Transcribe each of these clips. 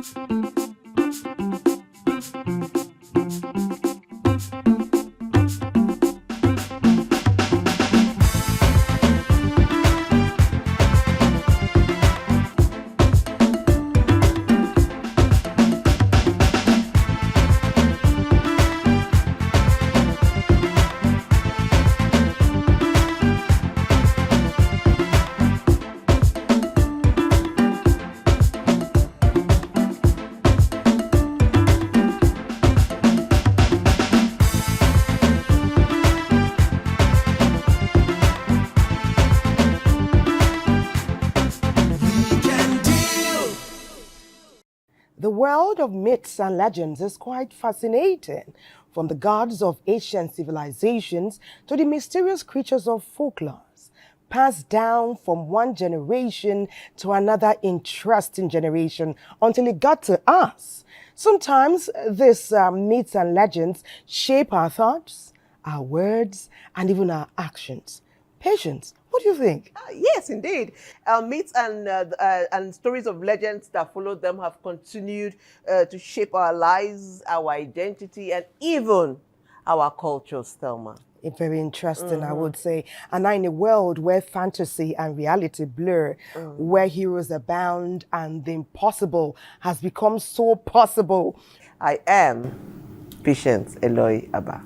The world of myths and legends is quite fascinating, from the gods of ancient civilizations to the mysterious creatures of folklore, passed down from one generation to another interesting generation until it got to us. Sometimes these myths and legends shape our thoughts, our words, and even our actions. Patience, what do you think? Yes, indeed. Myths and stories of legends that follow them have continued to shape our lives, our identity, and even our cultures, Thelma. Very interesting, I would say. And now in a world where fantasy and reality blur, where heroes abound and the impossible has become so possible. I am Patience Eloy Abba.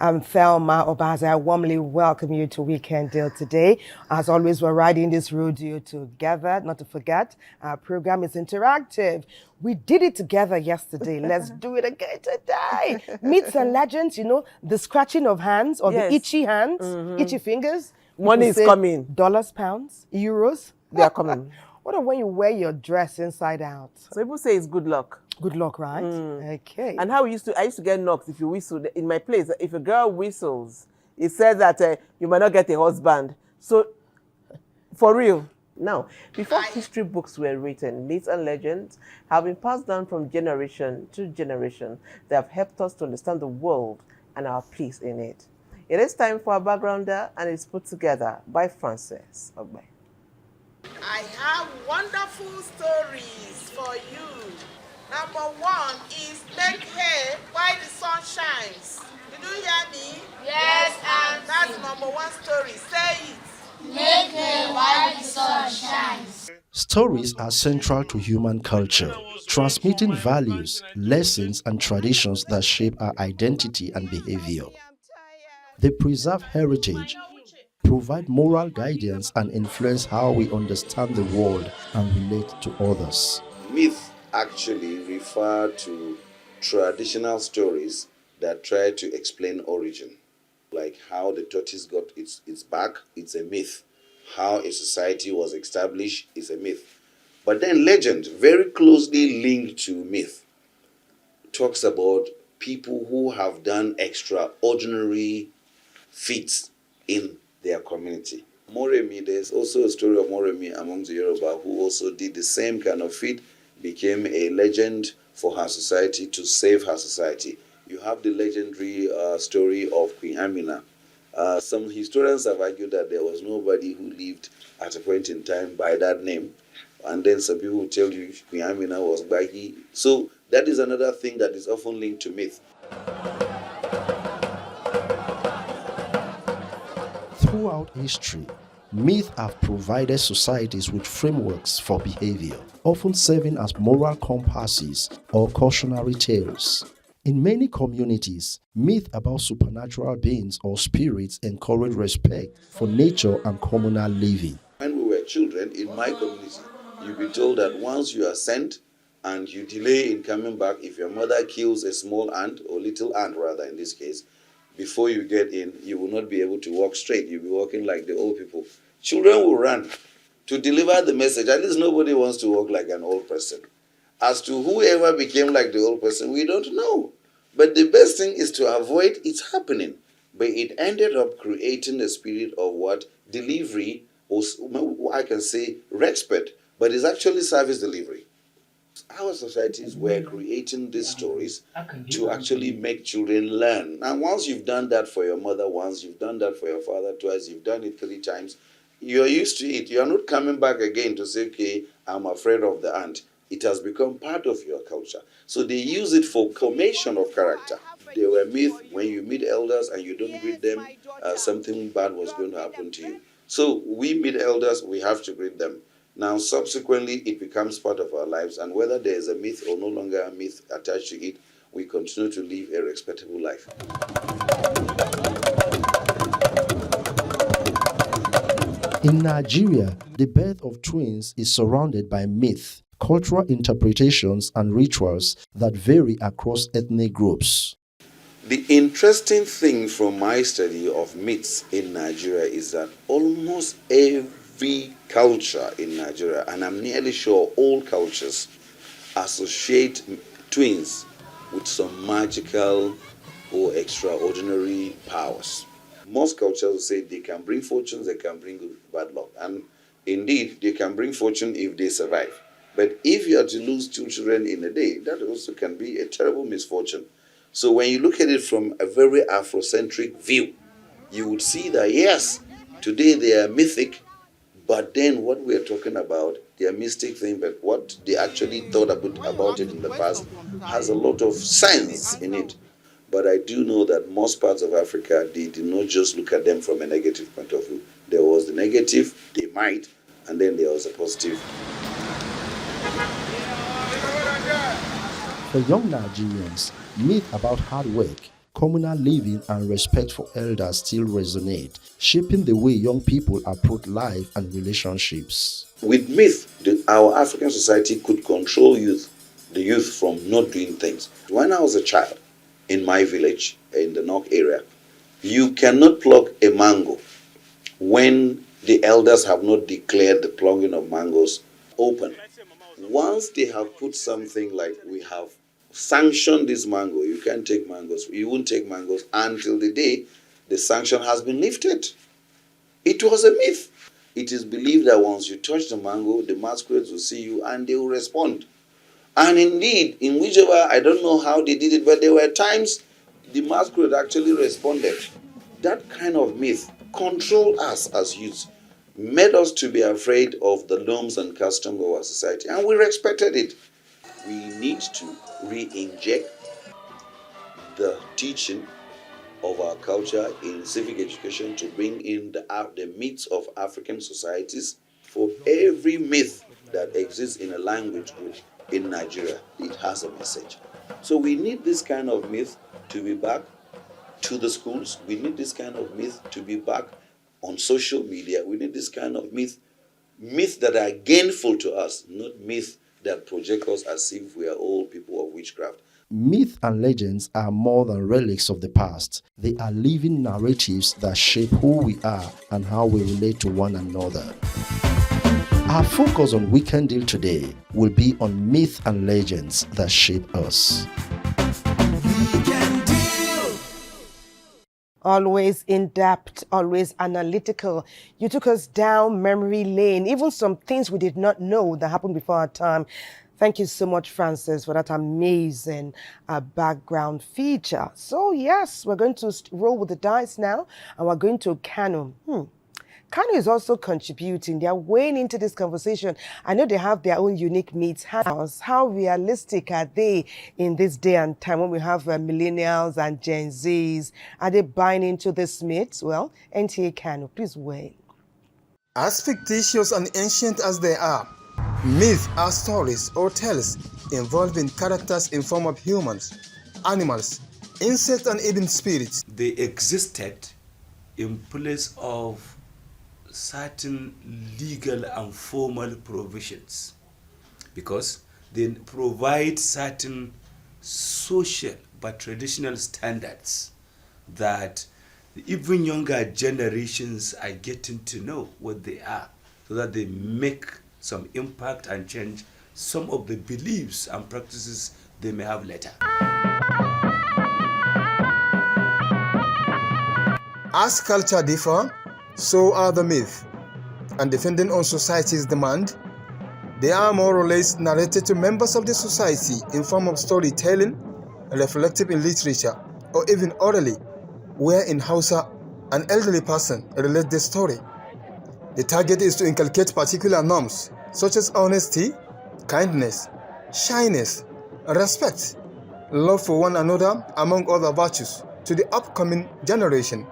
I'm Thelma Obaze. I warmly welcome you to Weekend Deal today. As always, we're riding this rodeo together. Not to forget, our program is interactive. We did it together yesterday. Let's do it again today. Myths and legends, you know, the scratching of hands or the itchy hands, itchy fingers. Money is coming. Dollars, pounds, euros. They are coming. What about when you wear your dress inside out? So people say it's good luck. Good luck, right? Okay. And how I used to get knocked if you whistle. In my place, if a girl whistles, it says that you might not get a husband. So, for real. Now, before history books were written, myths and legends have been passed down from generation to generation. They have helped us to understand the world and our place in it. It is time for our backgrounder, and it's put together by Frances Ogbe. I have wonderful stories for you. Number one is make hay while the sun shines. Did you hear me? Yes, Auntie. That's number one story. Say it. Make hay while the sun shines. Stories are central to human culture, transmitting values, lessons, and traditions that shape our identity and behavior. They preserve heritage, provide moral guidance, and influence how we understand the world and relate to others. Myth actually refer to traditional stories that try to explain origin, like how the tortoise got its back. It's a myth. How a society was established is a myth. But then legend, very closely linked to myth, talks about people who have done extraordinary feats in their community. Moremi, there's also a story of Moremi among the Yoruba who also did the same kind of feat, became a legend for her society to save her society. You have the legendary story of Queen Amina. Some historians have argued that there was nobody who lived at a point in time by that name. And then some people will tell you Queen Amina was Bagi. So that is another thing that is often linked to myth. Throughout history, myths have provided societies with frameworks for behavior, often serving as moral compasses or cautionary tales. In many communities, myths about supernatural beings or spirits encourage respect for nature and communal living. When we were children, in my community, you'd be told that once you are sent and you delay in coming back, if your mother kills a small ant, or little ant rather in this case, before you get in, you will not be able to walk straight. You'll be walking like the old people. Children will run to deliver the message. At least nobody wants to walk like an old person. As to whoever became like the old person, we don't know. But the best thing is to avoid it happening. But it ended up creating a spirit of what? Delivery, or I can say respect, but it's actually service delivery. Our societies were creating these stories to actually make children learn. And once you've done that for your mother once, you've done that for your father twice, you've done it 3 times, you're used to it. You're not coming back again to say, okay, I'm afraid of the ant. It has become part of your culture. So they use it for formation of character. They were myth. When you meet elders and you don't greet them, something bad was going to happen to you. So we meet elders, we have to greet them. Now, subsequently, it becomes part of our lives, and whether there is a myth or no longer a myth attached to it, we continue to live a respectable life. In Nigeria, the birth of twins is surrounded by myth, cultural interpretations, and rituals that vary across ethnic groups. The interesting thing from my study of myths in Nigeria is that almost every culture in Nigeria, and I'm nearly sure all cultures, associate twins with some magical or extraordinary powers. Most cultures will say they can bring fortunes, they can bring bad luck. And indeed, they can bring fortune if they survive. But if you are to lose 2 children in a day, that also can be a terrible misfortune. So when you look at it from a very Afrocentric view, you would see that yes, today they are mythic, but then what we are talking about, they are mystic thing, but what they actually thought about it in the past has a lot of sense in it. But I do know that most parts of Africa, they did not just look at them from a negative point of view. There was the negative, they might, and then there was a positive. For young Nigerians, myths about hard work, communal living, and respect for elders still resonate, shaping the way young people approach life and relationships. With myth, our African society could control the youth from not doing things. When I was a child, in my village, in the North area, you cannot pluck a mango when the elders have not declared the plucking of mangoes open. Once they have put something like, we have sanctioned this mango, you can't take mangoes, you won't take mangoes until the day the sanction has been lifted. It was a myth. It is believed that once you touch the mango, the masquerades will see you and they will respond. And indeed, in whichever, I don't know how they did it, but there were times the masquerade actually responded. That kind of myth controlled us as youths, made us to be afraid of the norms and customs of our society, and we respected it. We need to re-inject the teaching of our culture in civic education to bring in the myths of African societies. For every myth that exists in a language group in Nigeria, it has a message. So we need this kind of myth to be back to the schools. We need this kind of myth to be back on social media. We need this kind of myths that are gainful to us, not myths that project us as if we are all people of witchcraft. Myths and legends are more than relics of the past. They are living narratives that shape who we are and how we relate to one another. Our focus on Weekend Deal today will be on myths and legends that shape us. Always in-depth, always analytical. You took us down memory lane, even some things we did not know that happened before our time. Thank you so much, Francis, for that amazing background feature. So yes, we're going to roll with the dice now, and we're going to Kano. Kano is also contributing. They are weighing into this conversation. I know they have their own unique needs. How realistic are they in this day and time when we have millennials and Gen Zs? Are they buying into this myths? Well, NTA Kano, please weigh. As fictitious and ancient as they are, myths are stories or tales involving characters in form of humans, animals, insects, and even spirits. They existed in place of certain legal and formal provisions because they provide certain social but traditional standards that even younger generations are getting to know what they are, so that they make some impact and change some of the beliefs and practices they may have later. As culture differ, so are the myths, and depending on society's demand, they are more or less narrated to members of the society in form of storytelling, reflective in literature, or even orally, where in Hausa, an elderly person relates the story. The target is to inculcate particular norms, such as honesty, kindness, shyness, respect, love for one another, among other virtues, to the upcoming generation.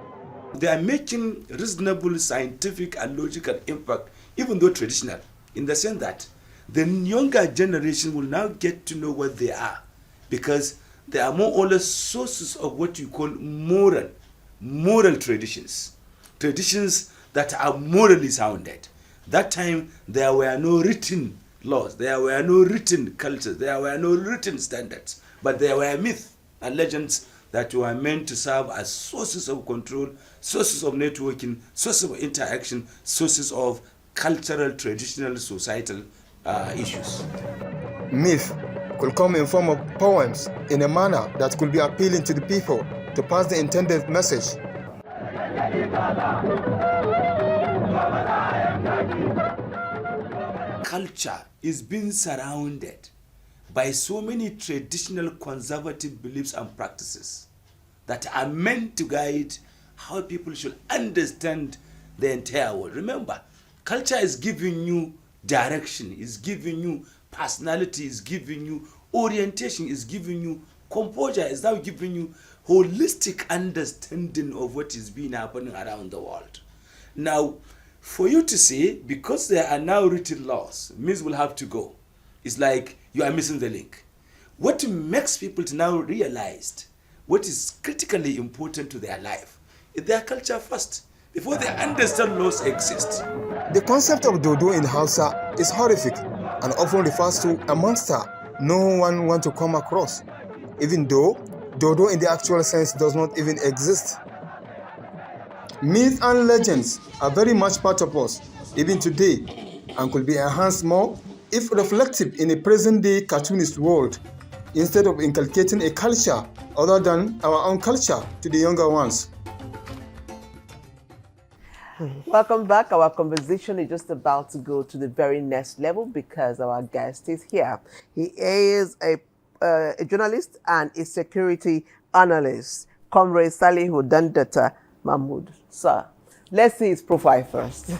They are making reasonable scientific and logical impact, even though traditional, in the sense that the younger generation will now get to know what they are, because they are more or less sources of what you call moral traditions that are morally sounded. That time there were no written laws, there were no written cultures, there were no written standards, but there were myths and legends that were meant to serve as sources of control, sources of networking, sources of interaction, sources of cultural, traditional, societal issues. Myth could come in form of poems in a manner that could be appealing to the people to pass the intended message. Culture is being surrounded by so many traditional conservative beliefs and practices that are meant to guide how people should understand the entire world. Remember, culture is giving you direction, is giving you personality, is giving you orientation, is giving you composure, is now giving you holistic understanding of what is being happening around the world. Now, for you to say, because there are now written laws, means will have to go. It's like you are missing the link. What makes people to now realize what is critically important to their life is their culture first, before they understand laws exist. The concept of dodo in Hausa is horrific and often refers to a monster no one wants to come across, even though dodo in the actual sense does not even exist. Myths and legends are very much part of us, even today, and could be enhanced more if reflective in a present-day cartoonist world, instead of inculcating a culture other than our own culture to the younger ones. Welcome back. Our conversation is just about to go to the very next level because our guest is here. He is a journalist and a security analyst, Comrade Salihu Dandata Mahmood. Sir, let's see his profile first.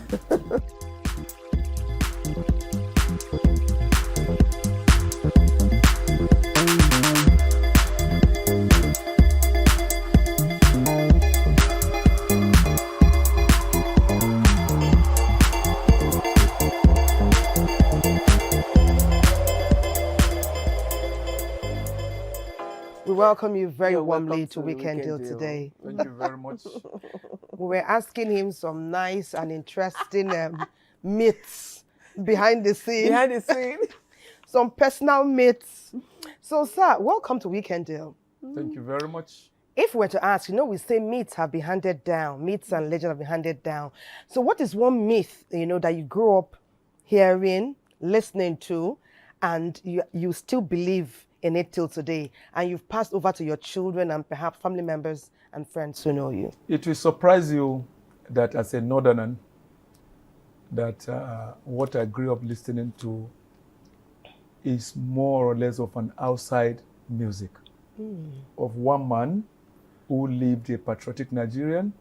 We welcome you very You're warmly welcome to to Weekend Deal Weekend Deal. today. Thank you very much. We were asking him some nice and interesting myths behind the scene. Behind the scene. Some personal myths. So, sir, welcome to Weekend Deal. Thank you very much. If we were to ask, we say myths have been handed down, myths and legends have been handed down. So what is one myth, that you grew up hearing, listening to, and you still believe in it till today, and you've passed over to your children and perhaps family members and friends who know you? It will surprise you that as a northerner, that what I grew up listening to is more or less of an outside music of one man who lived a patriotic Nigerian.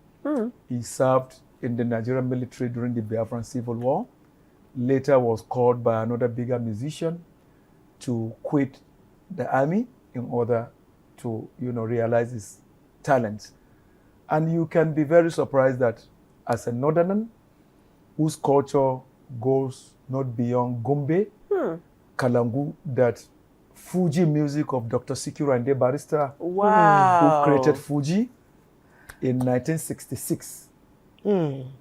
He served in the Nigerian military during the Biafran Civil War, later was called by another bigger musician to quit the army in order to, realize his talents. And you can be very surprised that as a northerner whose culture goes not beyond Gombe, Kalangu, that Fuji music of Dr. Sikiru Ande Barrister, Wow. who created Fuji in 1966,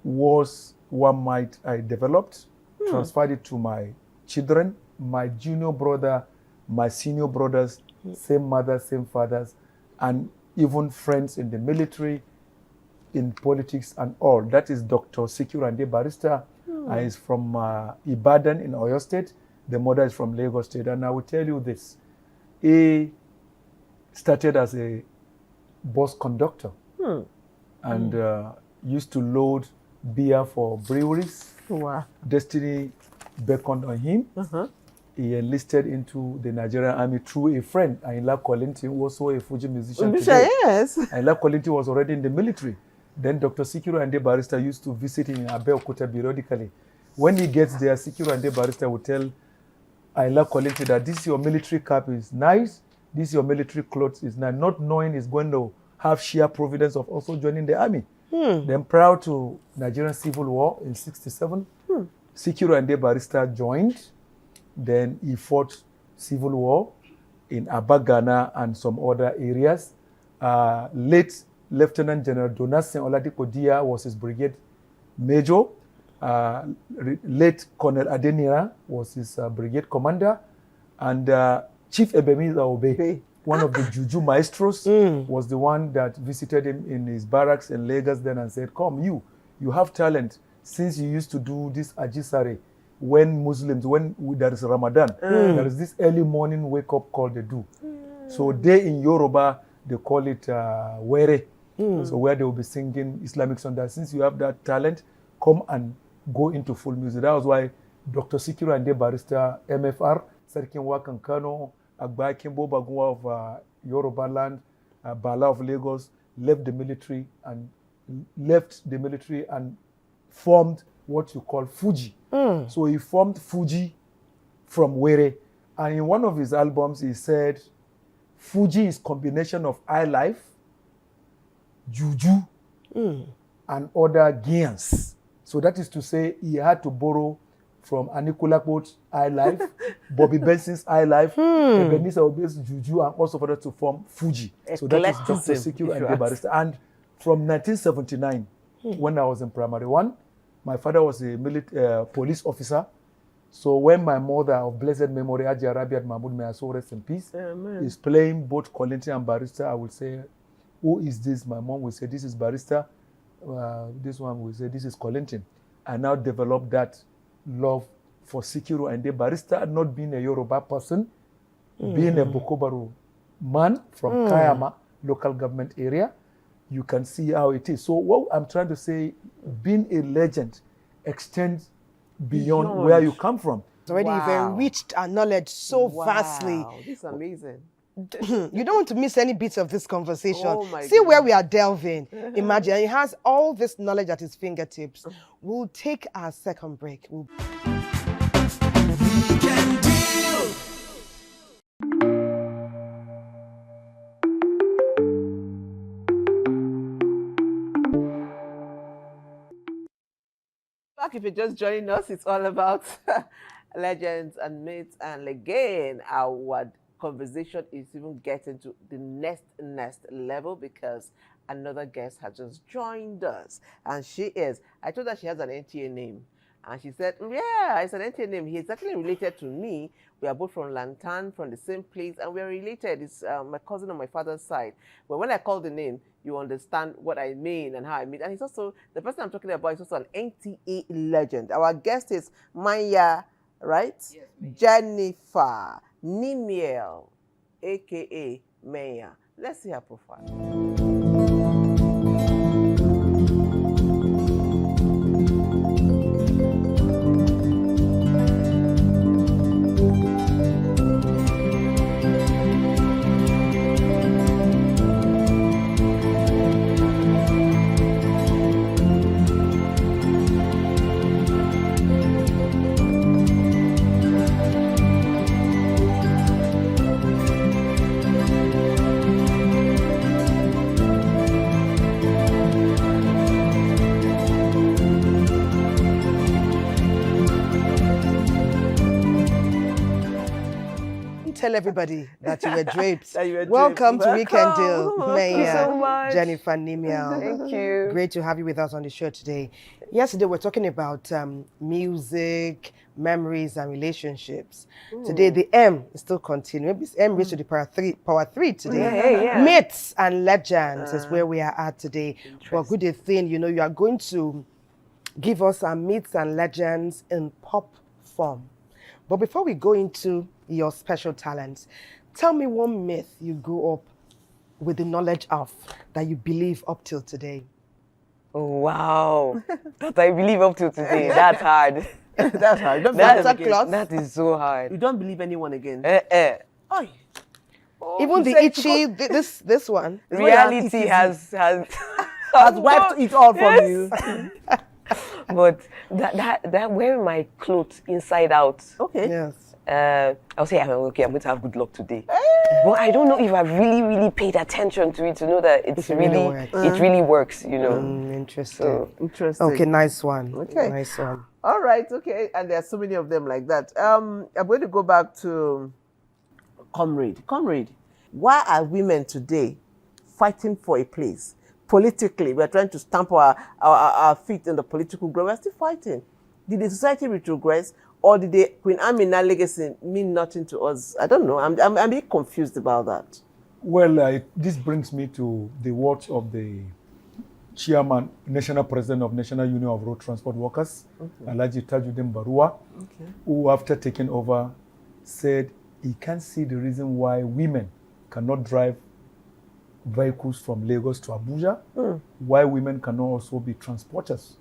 was one might I developed, transferred it to my children, my junior brother, my senior brothers, same mothers, same fathers, and even friends in the military, in politics and all. That is Dr. Sikiru Ande Barrister. Is from Ibadan in Oyo State. The mother is from Lagos State. And I will tell you this. He started as a bus conductor and used to load beer for breweries. Wow. Destiny beckoned on him. He enlisted into the Nigerian army through a friend, Ayinla Kolinti, who was also a Fuji musician today. Yes. Ayinla Kolinti was already in the military. Then Dr. Sikiru Ande Barrister used to visit him in Abeokuta periodically. When he gets there, Sikiru Ande Barrister would tell Ayinla Kollington that this your military cap is nice, this your military clothes is nice, not knowing he's going to have sheer providence of also joining the army. Then prior to Nigerian Civil War in 67, Sikiru Ayinde Barrister joined. Then he fought civil war in Abagana and some other areas. Late Lieutenant General Donasin Oladipo Dia was his brigade major. Late Colonel Adenira was his brigade commander. And Chief Ebenezer Obey, one of the Juju maestros, was the one that visited him in his barracks in Lagos then and said, come, you have talent. Since you used to do this Ajisare, when there is Ramadan, there is this early morning wake up call they do. So they in Yoruba, they call it Were. So where they will be singing Islamic songs. Since you have that talent, come and go into full music. That was why Dr. Sikiru Ayinde Barrister, MFR, Sarkin Wakan Kano, Agba Kimbo Bagunwa of Yoruba land, Bala of Lagos, left the military and formed what you call Fuji. So he formed Fuji from Were. And in one of his albums, he said, Fuji is combination of high life, juju, and other gears. So that is to say, he had to borrow from Anikulapo's high life, Bobby Benson's high life, Ebenezer Obey's juju, and also for that to form Fuji. So that is Dr. Sikiru Ayinde Barrister. And from 1979, when I was in primary one, my father was a police officer. So when my mother of blessed memory, Haji Arabiat Mahmoud, may I so rest in peace, is playing both Kollington and Barrister, I will say, who is this? My mom will say, this is Barrister. This one will say, this is Kollington. I now developed that love for Sikiru Ayinde Barrister, not being a Yoruba person, being a Bokobaru man from Kayama, local government area. You can see how it is. So what I'm trying to say, being a legend extends beyond where you come from. It's already you've enriched our knowledge so vastly. This is amazing. You don't want to miss any bits of this conversation. See goodness. where we are delving. Imagine, he has all this knowledge at his fingertips. We'll take our second break. If you're just joining us, it's all about legends and myths. And again, our conversation is even getting to the next level because another guest has just joined us. And she is, I told her she has an NTA name. And she said, yeah, it's an NTA name. He's actually related to me. We are both from Lantan, from the same place, and we're related. It's my cousin on my father's side. But when I call the name, you understand what I mean and how I mean. And he's also, the person I'm talking about is also an NTA legend. Our guest is Maya, right? Yes, Jennifer Nimiel, a.k.a. Maya. Let's see her profile. Tell everybody that you were draped. Welcome Welcome to Weekend Deal, Thank you so much. Jennifer Nimiel. Thank you. Great to have you with us on the show today. Yesterday we're talking about music, memories, and relationships. Today the M is still continuing. Maybe it's M raised to the power three today. Yeah. Myths and legends is where we are at today. But good thing, you are going to give us our myths and legends in pop form. But before we go into your special talents, tell me one myth you grew up with the knowledge of that you believe up till today. Oh, wow. That I believe up to today. That's hard. That's hard. That is so hard. You don't believe anyone again. Oh, Even the itchy, this one. reality has wiped it all from you. But that wearing my clothes inside out. Okay. Yes. I'll say, okay, I'm going to have good luck today. But I don't know if I've really paid attention to it to know that it really works, you know. Interesting. So, interesting. Okay, nice one. Okay. Nice one. All right, okay. And there are so many of them like that. I'm going to go back to Comrade. Comrade, why are women today fighting for a place? Politically, we're trying to stamp our feet in the political ground. We're still fighting. Did the society retrogress, or did the Queen Amina legacy mean nothing to us? I don't know. I'm a bit confused about that. Well, this brings me to the words of the chairman, national president of National Union of Road Transport Workers, Alhaji Tajuddin Barua, who after taking over said he can't see the reason why women cannot drive vehicles from Lagos to Abuja, why women cannot also be transporters.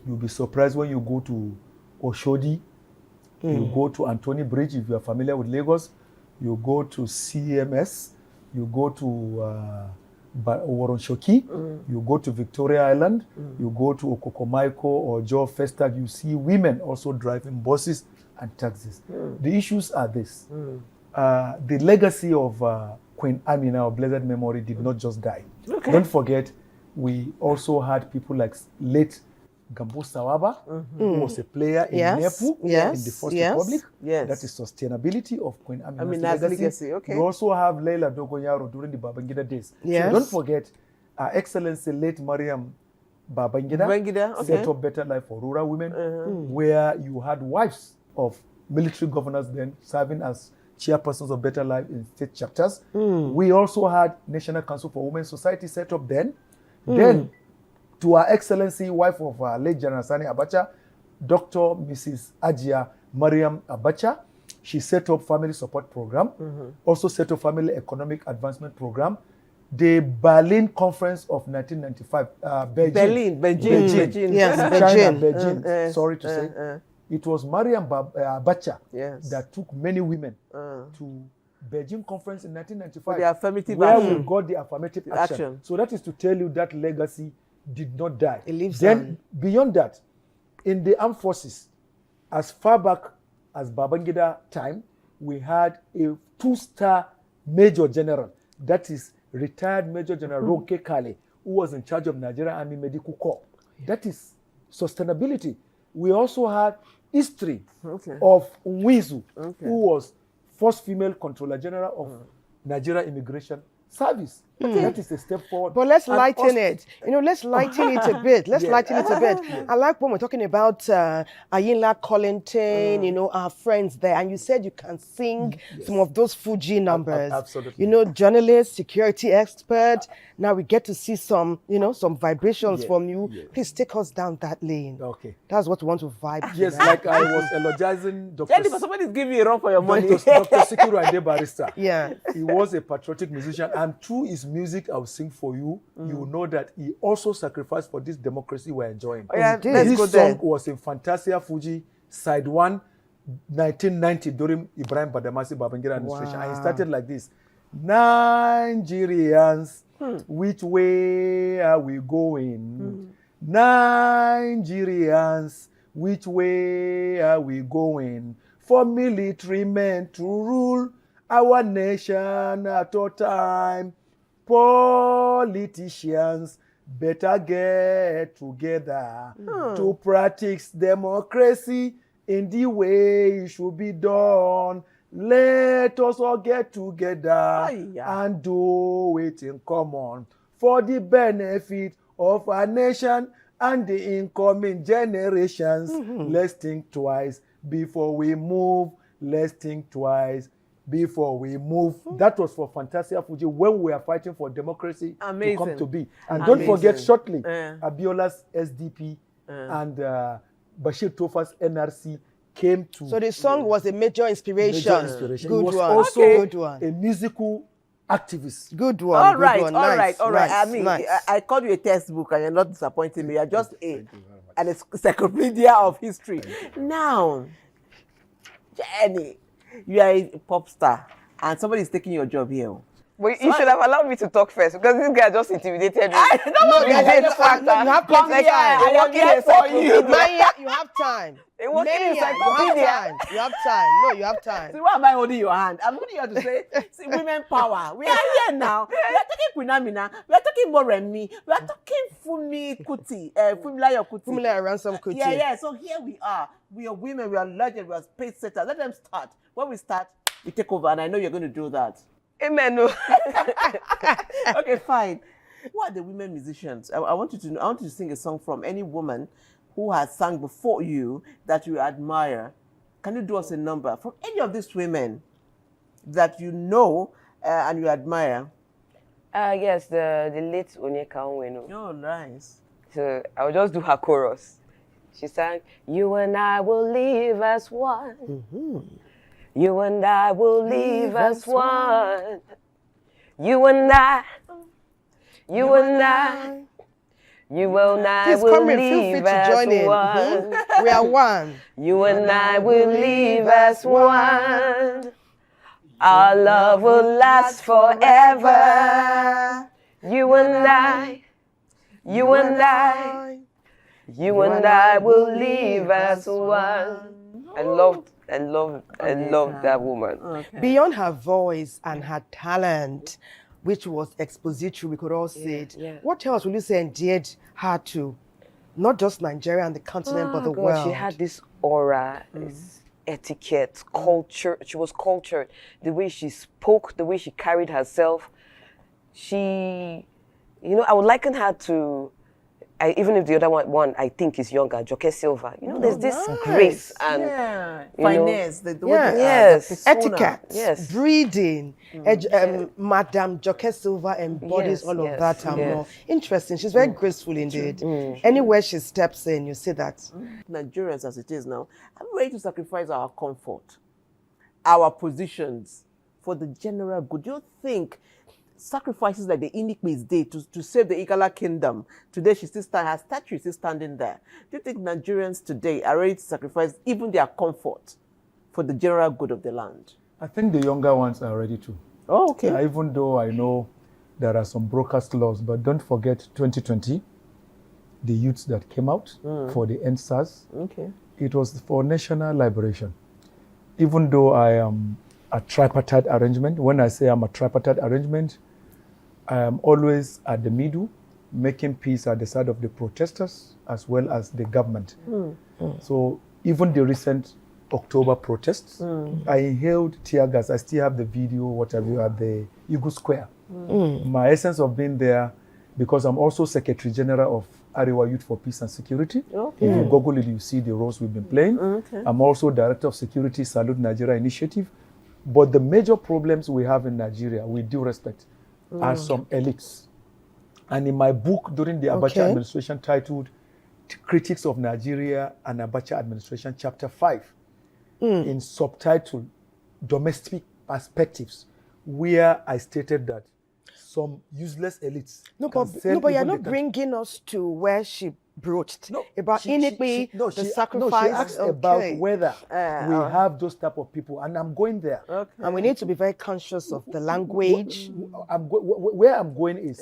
You'll be surprised when you go to Oshodi, you go to Anthony Bridge, if you are familiar with Lagos, you go to CMS, you go to Woronshoki, you go to Victoria Island, you go to Okokomaiko or Joe Festag, you see women also driving buses and taxis. The issues are this. The legacy of Queen Amina of blessed memory did not just die. Okay. Don't forget, we also had people like late Gambo Sawaba, who was a player in NEPU in the First Republic. That is sustainability of Queen Amina's legacy. Okay. We also have Leila Dogonyaro during the Babangida days. So don't forget, Her Excellency late Mariam Babangida set up Better Life for Rural Women, where you had wives of military governors then serving as chairpersons of Better Life in state chapters. We also had National Council for Women's Society set up then. Then, to Her Excellency, wife of late General Sani Abacha, Dr. Mrs. Ajia Mariam Abacha, she set up Family Support Program, also set up Family Economic Advancement Program. The Berlin Conference of 1995, Beijing. Yes, China, Beijing, sorry to say. It was Mariam Abacha that took many women to Beijing Conference in 1995, for the affirmative where action. we got the affirmative action. So that is to tell you that legacy did not die. It lives on. Beyond that, in the armed forces, as far back as Babangida time, we had a 2-star Major General, that is retired Major General Ronke Kale, who was in charge of Nigerian Army Medical Corps. That is sustainability. We also had history of Nwizu, who was first female Controller General of Nigeria Immigration Service. That is a step forward. But let's lighten it. Let's lighten it a bit. Let's lighten it a bit. I like when we're talking about Ayinla Kollington, our friends there, and you said you can sing some of those Fuji numbers. Absolutely. Journalist, security expert. Now we get to see some, some vibrations from you. Please take us down that lane. Okay. That's what we want to vibe. Yes, like I was eulogizing Dr. But somebody's giving you a run for your money. Dr. Sikiru Ade Barrister. Yeah. He was a patriotic musician, and through his music I'll sing for you, you will know that he also sacrificed for this democracy we're enjoying. This song was in Fantasia Fuji, side 1, 1990, during Ibrahim Badamasi Babangida administration. And he started like this. Nigerians, which way are we going? Nigerians, which way are we going? For military men to rule our nation at all time. Politicians better get together to practice democracy in the way it should be done. Let us all get together and do it in common for the benefit of our nation and the incoming generations. Let's think twice before we move. Let's think twice before we move. That was for Fantasia Fuji when we are fighting for democracy to come to be. And don't forget, shortly, Abiola's SDP and Bashir Tofa's NRC came to. So the song was a major inspiration. Good Good one. He was one. also Good one. a musical activist. Good one. All good right, one. all Nice, right, all right. nice, I mean, nice. I called you a textbook and you're not disappointing me. You're just an encyclopedia of history. Now, Jenny, you are a pop star and somebody is taking your job here. But you should have allowed me to talk first because this guy just intimidated me. No, you have plenty time. Maya, you have time. Maya, you have time. No, you have time. See, why am I holding your hand? I'm holding you to say, see, women power. We are here now. We are talking Queen Amina. We are talking Moremi. We are talking Fumi Kuti. Fumilayo Kuti. Fumilayo Ransom Kuti. Yeah. So here we are. We are women. We are legends. We are space setters. Let them start. When we start, we take over. And I know you're going to do that. Amen. Okay, fine. Who are the women musicians? I want you to sing a song from any woman who has sung before you that you admire. Can you do us a number from any of these women that you know and you admire? Yes, the late Onyeka Onwenu. Oh, nice. So I'll just do her chorus. She sang, "You and I will live as one. Mm-hmm. You and I will live as one. You and I. You and I. You and I will live as one. Mm-hmm. We are one. You and I will live as one. Our love will last forever. You and I. You and I. You and I will live as one." I love that woman. Okay. Beyond her voice and her talent, which was expository, we could all say it. Yeah. What else would you say endeared her to not just Nigeria and the continent, but the world? She had this aura, this etiquette, culture. She was cultured. The way she spoke, the way she carried herself. I would liken her to, even if the other one I think is younger, Joke Silva. There's this grace and finesse, etiquette, breeding. Madame Joke Silva embodies all of that and more. Interesting. She's very graceful indeed. Anywhere she steps in, you see that. Nigerians, as it is now, are we ready to sacrifice our comfort, our positions for the general good? Do you think sacrifices like the Inikwe's day to save the Igala kingdom, today she still her statue is still standing there? Do you think Nigerians today are ready to sacrifice even their comfort for the general good of the land? I think the younger ones are ready to. Oh, okay. Even though I know there are some broadcast laws, but don't forget 2020, the youths that came out for the NSAS, it was for national liberation. Even though I am a tripartite arrangement, when I say I'm a tripartite arrangement, I am always at the middle, making peace at the side of the protesters as well as the government. So even the recent October protests, I inhaled tear gas. I still have the video, whatever, at the Eagle Square. My essence of being there, because I'm also Secretary General of Arewa Youth for Peace and Security. If you Google it, you see the roles we've been playing. I'm also Director of Security, Salute Nigeria Initiative. But the major problems we have in Nigeria, with due respect, are some elites. And in my book during the Abacha administration titled Critics of Nigeria and Abacha Administration, Chapter 5, in subtitle Domestic Perspectives, where I stated that some useless elites. But you're not bringing us to where she broached about Inikwe, the sacrifice. She asked about whether we have those type of people, and I'm going there. And we need to be very conscious of the language. Where I'm going is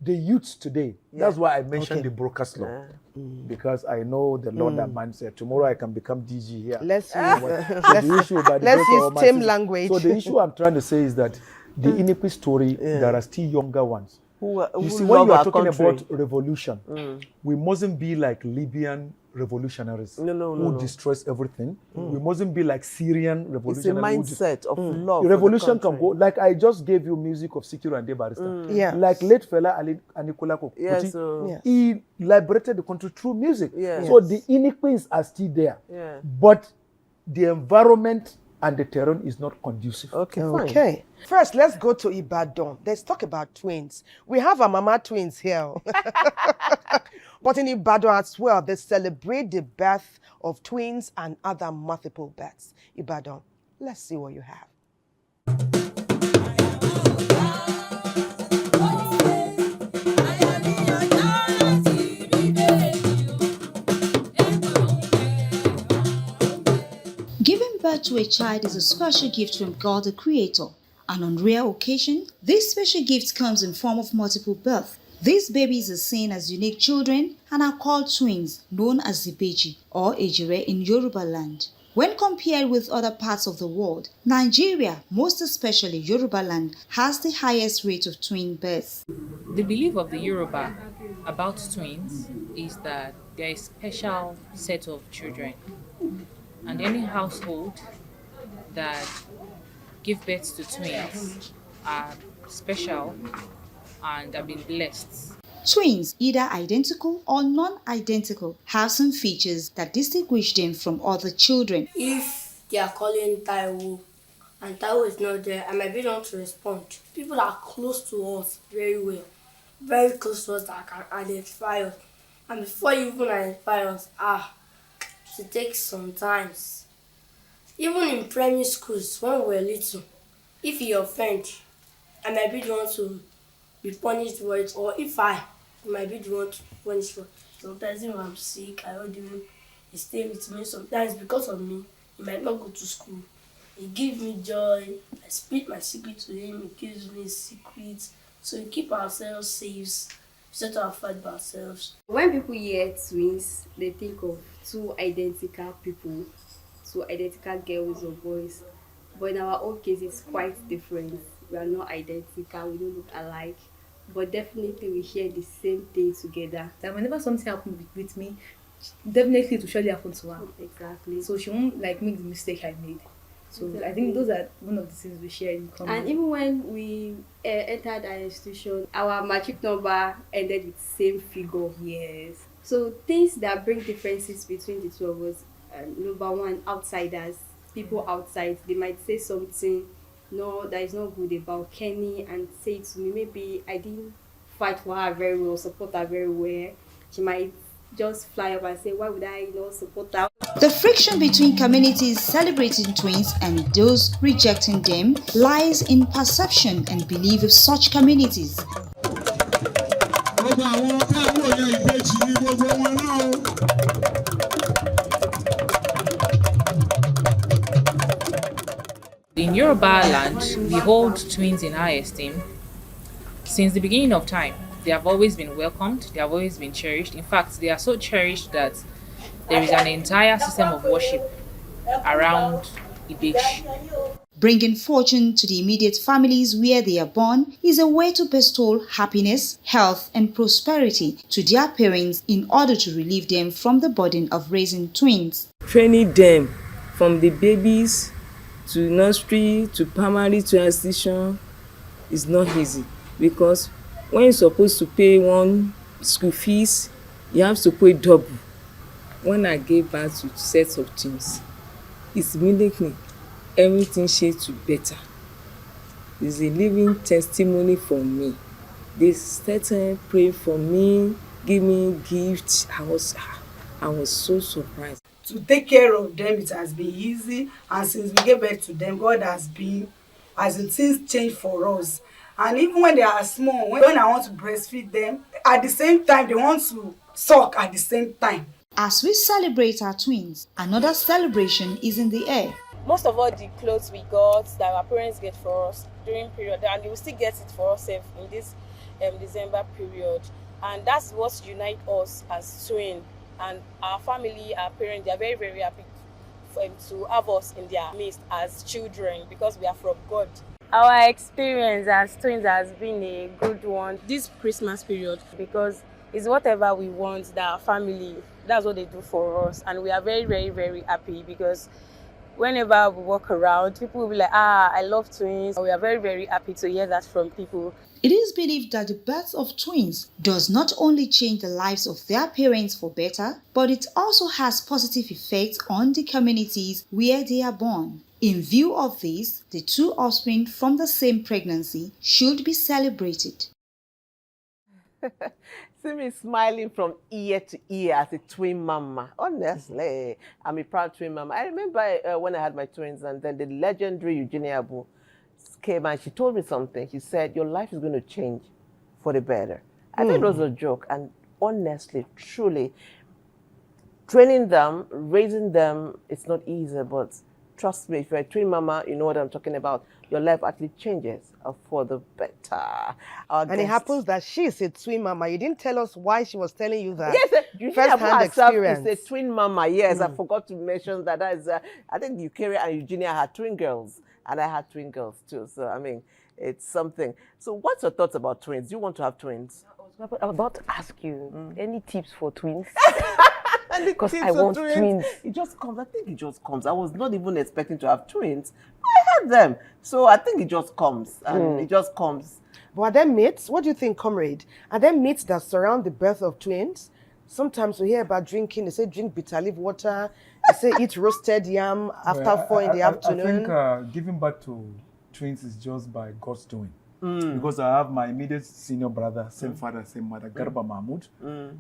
the youths today. That's why I mentioned the broadcast law, because I know the law that man said tomorrow I can become DG here. Let's use same language. So the issue I'm trying to say is that the Inikwe story, there are still younger ones. You see, when you are talking about revolution, we mustn't be like Libyan revolutionaries who destroys everything. We mustn't be like Syrian revolutionaries. It's a mindset of love. Revolution can go, like I just gave you music of Sikiru and Barrister. Like late fella Ali Anikula Kuti, he liberated the country through music. So the Inikwe's are still there. But the environment and the terrain is not conducive. Okay. First, let's go to Ibadan. Let's talk about twins. We have our mama twins here. But in Ibadan as well, they celebrate the birth of twins and other multiple births. Ibadan, let's see what you have. Giving birth to a child is a special gift from God the Creator. And on rare occasion, this special gift comes in form of multiple birth. These babies are seen as unique children and are called twins, known as Zibeji or Ejire in Yoruba land. When compared with other parts of the world, Nigeria, most especially Yoruba land, has the highest rate of twin births. The belief of the Yoruba about twins is that there is a special set of children, and any household that give birth to twins are special and have been blessed. Twins, either identical or non-identical, have some features that distinguish them from other children. If they are calling Taiwo and Taiwo is not there, I might be able to respond. People that are close to us very well, very close to us that can identify us. And before you even identify us, it takes some time. Even in primary schools, when we were little, if you offend, I might be the one to be punished for it, or if I might be the one to be punished for it. Sometimes when I'm sick, I don't even stay with me. Sometimes because of me, he might not go to school. He gives me joy. I speak my secret to him. He gives me secrets. So we keep ourselves safe. Set our fight by ourselves. When people hear twins, they think of two identical people, two identical girls or boys. But in our own case, it's quite different. We are not identical, we don't look alike, but definitely we share the same thing together. That whenever something happens with me, definitely it will surely happen to her. Exactly. So she won't make the mistake I made. So exactly. I think those are one of the things we share in common. And even when we entered our institution, our matric number ended with the same figure. Yes. So things that bring differences between the two of us, number one, outsiders, people outside, they might say something that is not good about Kenny and say it to me. Maybe I didn't fight for her very well, support her very well. She might just fly up and say, why would I support her? The friction between communities celebrating twins and those rejecting them lies in perception and belief of such communities. In Yoruba land, we hold twins in high esteem. Since the beginning of time, they have always been welcomed, they have always been cherished. In fact, they are so cherished that there is an entire system of worship around Ibeji. Bringing fortune to the immediate families where they are born is a way to bestow happiness, health, and prosperity to their parents in order to relieve them from the burden of raising twins. Training them from the babies to nursery to primary to institution is not easy, because when you're supposed to pay one school fees, you have to pay double. When I gave birth to sets of twins, it's immediately everything shaped to better. It's a living testimony for me. They started praying for me, give me gifts. I was so surprised. To take care of them, it has been easy, and since we gave birth to them, God has been, as in things changed for us. And even when they are small, when I want to breastfeed them, at the same time, they want to suck at the same time. As we celebrate our twins, another celebration is in the air. Most of all the clothes we got that our parents get for us during period, and they will still get it for us in this December period. And that's what unites us as twins. And our family, our parents, they are very, very happy to have us in their midst as children, because we are from God. Our experience as twins has been a good one this Christmas period, because it's whatever we want that our family, that's what they do for us. And we are very, very, very happy, because whenever we walk around, people will be like, I love twins. We are very, very happy to hear that from people. It is believed that the birth of twins does not only change the lives of their parents for better, but it also has positive effects on the communities where they are born. In view of this, the two offspring from the same pregnancy should be celebrated. See me smiling from ear to ear as a twin mama. Honestly, I'm a proud twin mama. I remember when I had my twins, and then the legendary Eugenia Abu came and she told me something. She said, your life is going to change for the better. I thought it was a joke. And honestly, truly, training them, raising them, it's not easy, but trust me, if you're a twin mama, you know what I'm talking about. Your life actually changes for the better. And it happens that she's a twin mama. You didn't tell us why she was telling you that. Yes, First-hand experience. Is a twin mama. Yes, I forgot to mention that. That is, I think Eucharia and Eugenia had twin girls, and I had twin girls too. So I mean, it's something. So what's your thoughts about twins? Do you want to have twins? I was about to ask you, any tips for twins? Because I want twins. It just comes. I think it just comes. I was not even expecting to have twins. I had them. So I think it just comes. And it just comes. But are there myths? What do you think, comrade? Are there myths that surround the birth of twins? Sometimes we hear about drinking. They say drink bitter leaf water. They say eat roasted yam after 4 in the afternoon. I think giving birth to twins is just by God's doing. Because I have my immediate senior brother, same father, same mother, Garba Mahmoud.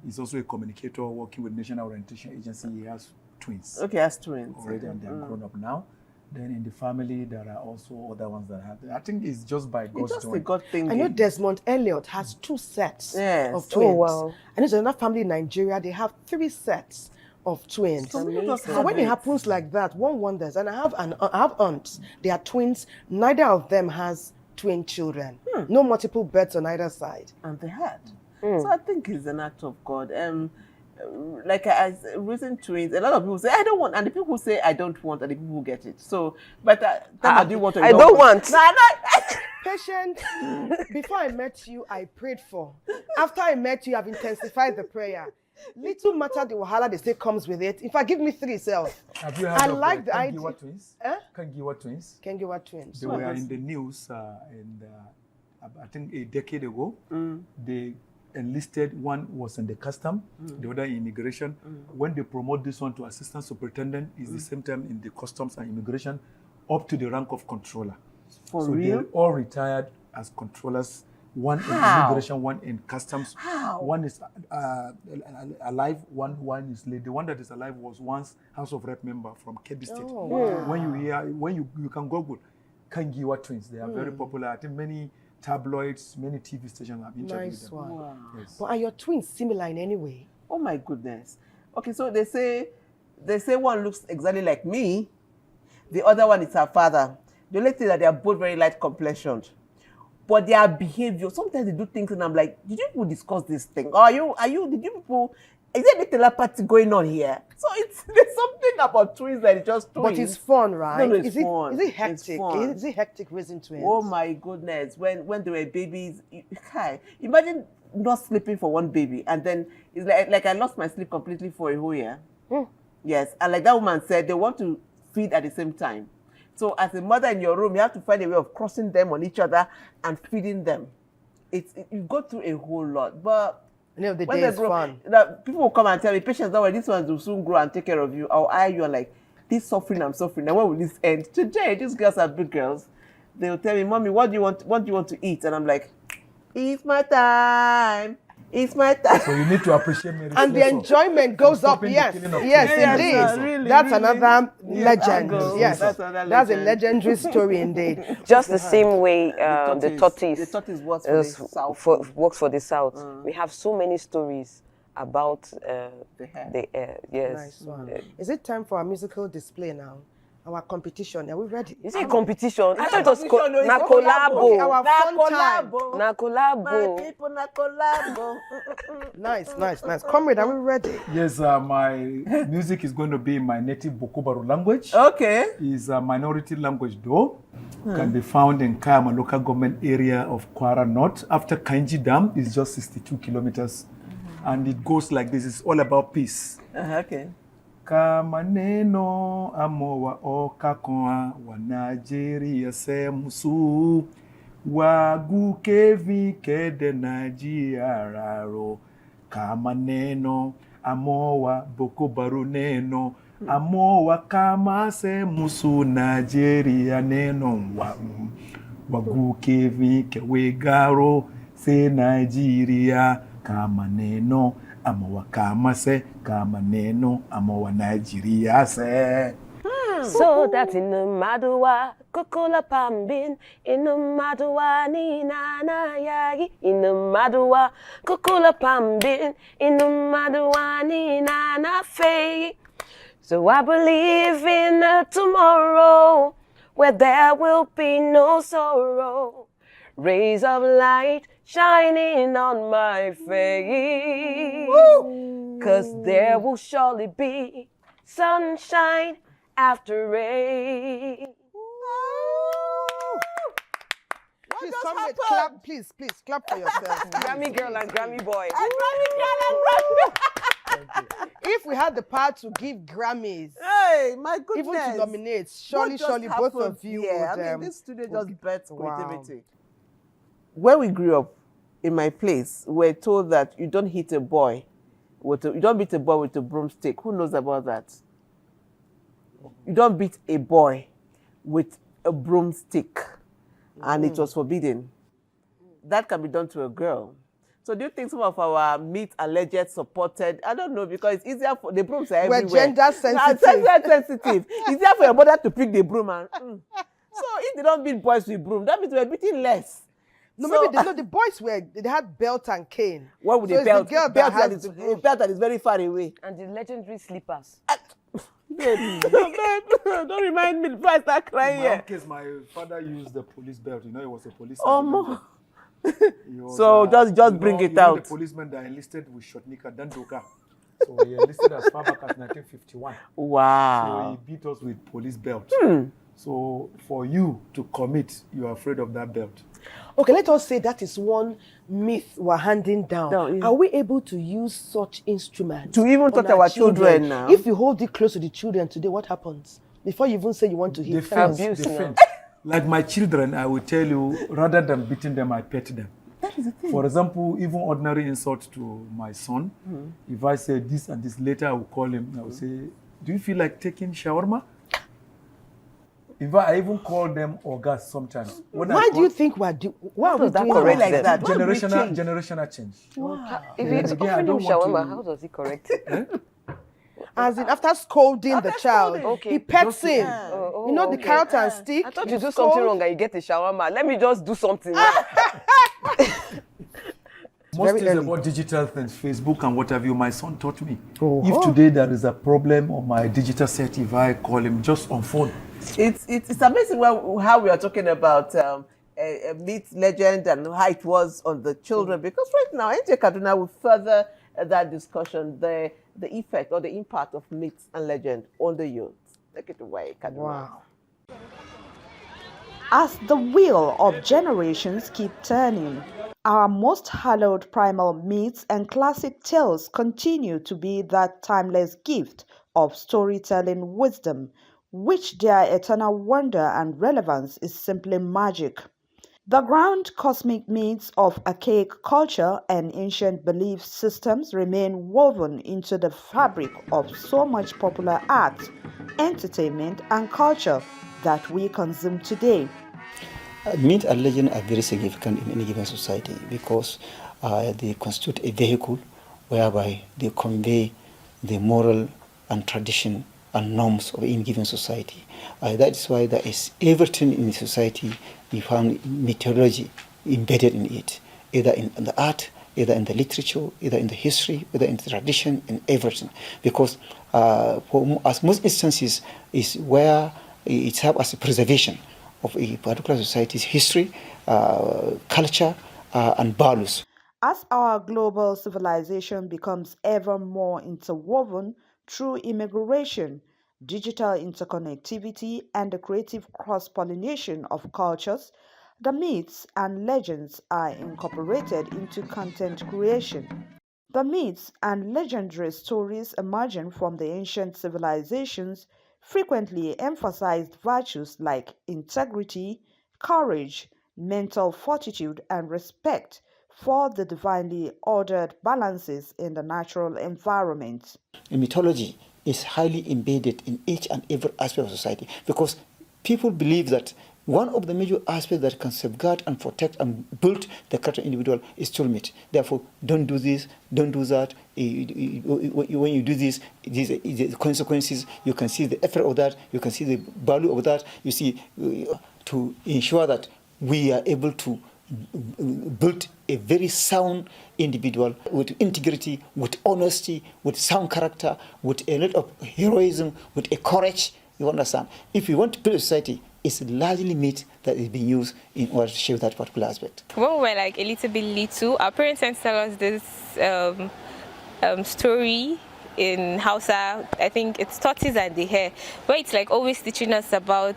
He's also a communicator working with National Orientation Agency. He has twins. Okay, he has twins. Already, and they're grown up now. Then in the family, there are also other ones that have. I think it's just by God's doing. A God thing. I know Desmond Elliot has 2 sets of twins. Oh, wow. And there's another family in Nigeria, they have 3 sets of twins. So when it happens like that, one wonders. And I have aunts, they are twins. Neither of them has twin children. No multiple births on either side. And they had. So I think it's an act of God. Like raising twins, a lot of people say, I don't want, and the people who say, I don't want, and the people who get it. So, but I do want to. I don't want. No. Patient, before I met you, I prayed for. After I met you, I've intensified the prayer. Little matter the wahala they say comes with it. If I give me 3 self. Have you heard I of like the idea. Kangiwa twins? Kangiwa twins? Kangiwa twins. They were in the news I think a decade ago. They enlisted, one was in the custom, the other in immigration. When they promote this one to assistant superintendent, is the same time in the customs and immigration, up to the rank of controller. For so real? they're all retired as controllers. One in immigration, one in customs. One is alive, one is late. The one that is alive was once House of Rep member from Kebbi State. Oh, wow. When you can Google Kangiwa twins, they are very popular. I think many tabloids, many TV stations have interviewed them. Wow. Yes. But are your twins similar in any way? Oh my goodness. Okay, so they say one looks exactly like me. The other one is her father. The only thing that they are both very light complexioned. But their behavior, sometimes they do things and I'm like, did you people discuss this thing? Or did you people, is there any telepathy going on here? So there's something about twins that is just twins. But it's fun, right? No, it's fun. Is it hectic? It's fun. Is it hectic raising twins? Oh my goodness. When they were babies, imagine not sleeping for one baby. And then it's like I lost my sleep completely for a whole year. Yes. And like that woman said, they want to feed at the same time. So as a mother in your room, you have to find a way of crossing them on each other and feeding them. You go through a whole lot. But the day is fun. People will come and tell me, patience, don't worry, these ones will soon grow and take care of you. Or you are like, this suffering, I'm suffering. Now when will this end? Today, these girls are big girls. They will tell me, Mommy, what do you want to eat? And I'm like, it's my time. It's my time. So you need to appreciate me. And the enjoyment goes up. Yes, indeed. Really, that's really. another legend. Yes, That's a legendary story indeed. Just the same way the tortoise works for the South. Works for the South. We have so many stories about the air. Yes. Nice one. Is it time for our musical display now? Our competition. Are we ready? Is it a competition? I thought it was collabo. Okay, our fun time. Collabo. My people, collabo. Nice. Comrade, are we ready? Yes, my music is going to be in my native Bokobaru language. Okay. It's a minority language though. Can be found in Kayama local government area of Kwara North. After Kainji Dam, it's just 62 kilometers. And it goes like this. It's all about peace. Okay. Kamaneno amowa okakoa wa Nigeria se musu wagu kevi kede Nigeria raro kamaneno amowa bokobaru neno amowa kama se musu Nigeria neno wagu kevi kewegaro se Nigeria kamaneno amawa kama se kama neno amawa Nigeria se. So that in the Maduwa Kokola Pambin in the Maduwa ni nana yagi in the Maduwa Kokola Pambin in the Maduwa ni nana fei. So I believe in a tomorrow where there will be no sorrow. Rays of light shining on my face. 'Cause there will surely be sunshine after rain. Please, comrade, clap. Please, clap for yourself. Grammy girl and Grammy boy. If we had the power to give Grammys, hey, my goodness, even to nominate, surely both of you would. I mean, this studio just birthed creativity. Wow. When we grew up, in my place, we're told that you don't hit a boy you don't beat a boy with a broomstick. Who knows about that? You don't beat a boy with a broomstick, and it was forbidden. That can be done to a girl. So do you think some of our myth alleged supported? I don't know, because it's easier for the brooms are everywhere. We're gender sensitive. Sensitive. It's easier for your mother to pick the broom and. So if they don't beat boys with broom, that means we're beating less. No, so, maybe the boys they had belt and cane. What would so the belt? The girl belt that is very far away. And the legendary slippers. Baby, don't remind me before I start crying. In my case, my father used the police belt. You know, he was a police. So just bring it out. The policeman that enlisted with Shotnika Dandoka. So he enlisted as far back as 1951. Wow. So he beat us with police belt. So for you to commit, you are afraid of that belt. Okay, let us say that is one myth we're handing down. Are we able to use such instruments to even touch our children now? If you hold it close to the children today, what happens? Before you even say you want to hit them. Defense. Like my children, I will tell you, rather than beating them, I pet them. That is the thing. For example, even ordinary insult to my son, if I say this and this later, I will call him. I will say, do you feel like taking shawarma? In fact, I even call them Ogas sometimes. Why do you think we're doing? Why are we doing like that? Generational change. Wow. If it's offering him shawarma, how does he correct it? As in, after scolding the child, he pets him. You know, the carrot and stick. I thought you do something wrong and you get a shawarma. Let me just do something. Most things about digital things, Facebook and what have you, my son taught me. If today there is a problem on my digital set, if I call him just on phone. It's amazing how we are talking about a myth, legend, and how it was on the children. Because right now, NJ Kaduna will further that discussion, the effect or the impact of myths and legend on the youth. Take it away, Kaduna. Wow. As the wheel of generations keep turning, our most hallowed primal myths and classic tales continue to be that timeless gift of storytelling wisdom, which their eternal wonder and relevance is simply magic. The grand cosmic myths of archaic culture and ancient belief systems remain woven into the fabric of so much popular art, entertainment, and culture that we consume today. Myth and legend are very significant in any given society because they constitute a vehicle whereby they convey the moral and tradition and norms of any given society. That is why there is everything in society we found mythology embedded in it, either in the art, either in the literature, either in the history, either in the tradition, in everything. Because as most instances is where it helps as a preservation of a particular society's history, culture, and values. As our global civilization becomes ever more interwoven through immigration, digital interconnectivity, and the creative cross-pollination of cultures, the myths and legends are incorporated into content creation. The myths and legendary stories emerging from the ancient civilizations frequently emphasized virtues like integrity, courage, mental fortitude, and respect for the divinely ordered balances in the natural environment. Mythology is highly embedded in each and every aspect of society because people believe that one of the major aspects that can safeguard and protect and build the character individual is through myth. Therefore, don't do this, don't do that. When you do this, the consequences, you can see the effort of that, you can see the value of that. You see, to ensure that we are able to built a very sound individual with integrity, with honesty, with sound character, with a lot of heroism, with a courage. You understand? If you want to build a society, it's largely myth that is being used in order to shape that particular aspect. When we were like a little bit little, our parents tend to tell us this story in Hausa. I think it's tortoise and the hare, where it's like always teaching us about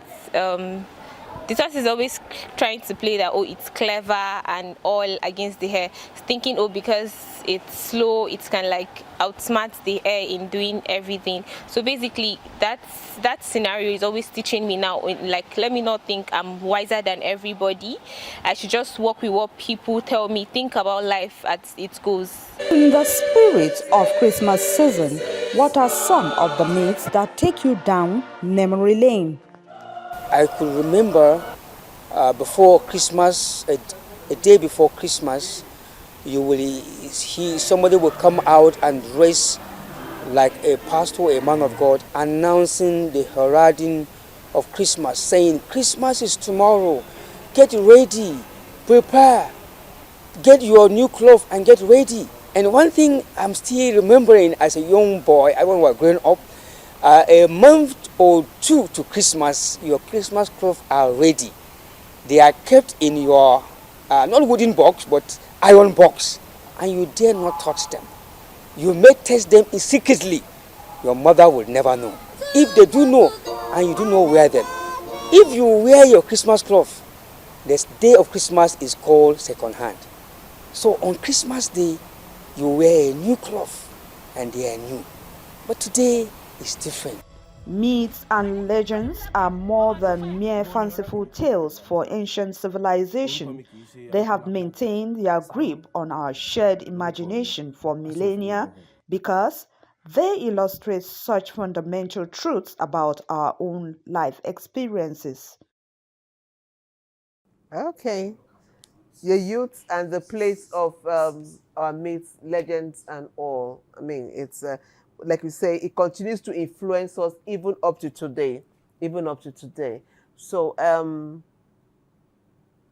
the tortoise is always trying to play that, oh, it's clever and all against the hare, thinking, oh, because it's slow, it's kind of like outsmart the hare in doing everything. So basically, that scenario is always teaching me now, like, let me not think I'm wiser than everybody. I should just work with what people tell me, think about life as it goes. In the spirit of Christmas season, what are some of the myths that take you down memory lane? I could remember before Christmas, a day before Christmas, somebody will come out and dress like a pastor, a man of God, announcing the heralding of Christmas, saying, Christmas is tomorrow, get ready, prepare, get your new clothes and get ready. And one thing I'm still remembering as a young boy, when we were growing up, a month or two to Christmas, your Christmas clothes are ready. They are kept in your, not wooden box, but iron box, and you dare not touch them. You may test them secretly. Your mother will never know. If they do know, and you do not wear them, if you wear your Christmas clothes, the day of Christmas is called second hand. So on Christmas Day, you wear a new cloth, and they are new. But today, it's different. Myths and legends are more than mere fanciful tales for ancient civilization. They have maintained their grip on our shared imagination for millennia because they illustrate such fundamental truths about our own life experiences. Okay. Your youth and the place of our myths, legends, and all. I mean, it's like we say, it continues to influence us even up to today. Even up to today. So,